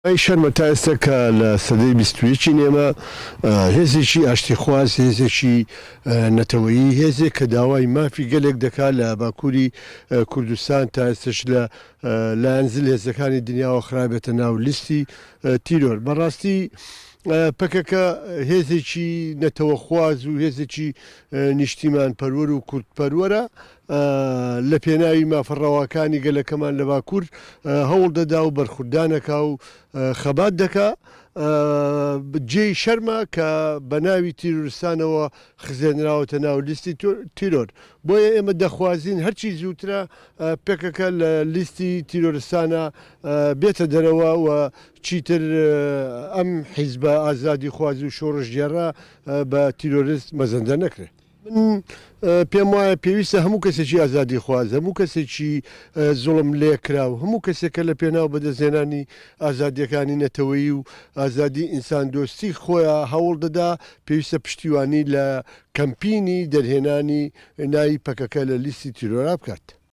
ئەی شەرمە تا ئێستا کە لە سەدەی 21 نێمە هێزێکی ئاشتیخواز، هێزێکی نەتەوەیی، هێزێک کە داوای مافی گەلێک دەکات لە باکووری کوردستان تا ئێستش لە لایەنزل هێزەکانی دنیاوە خرابێتە ناو لیستی تیرۆر. بەڕاستی پەکەکە هێزێکی نەتەوەخواز و هێزێکی نیشتیمان پەروەر و کورتپەروەرە لە پێناوی مافەڕەواکانی گەلەکەمان لە باکوور هەوڵ دەدا و بەرخوردانەکە و خەبات دەکا. جێی شەرمە کە بە ناوی تیرۆریستانەوە خزێنراوەتە ناو لیستی تیرۆر. بۆیە ئێمە دەخوازین هەرچی زووترە پێکەکە لە لیستی تیرۆریستانە بێتە دەرەوە و چیتر ئەم حیزبە ئازادی خوازی و شۆڕژگێڕا بە تیرۆریست مەزەندە نەکرێت. من پێم وایە پێویستە هەموو کەسێکی ئازادی خواز، هەموو کەسێکی زوڵم لێکراو، هەموو کەسێکە لە پێناو بەدەستهێنانی ئازادیەکانی نەتەوەیی و ئازادی ئینسان دۆستی خۆیان هەوڵ دەدا پێویستە پشتیوانی لە کەمپینی دەرهێنانی ناوی پەکەکە لە لیستی تیرۆرا بکات.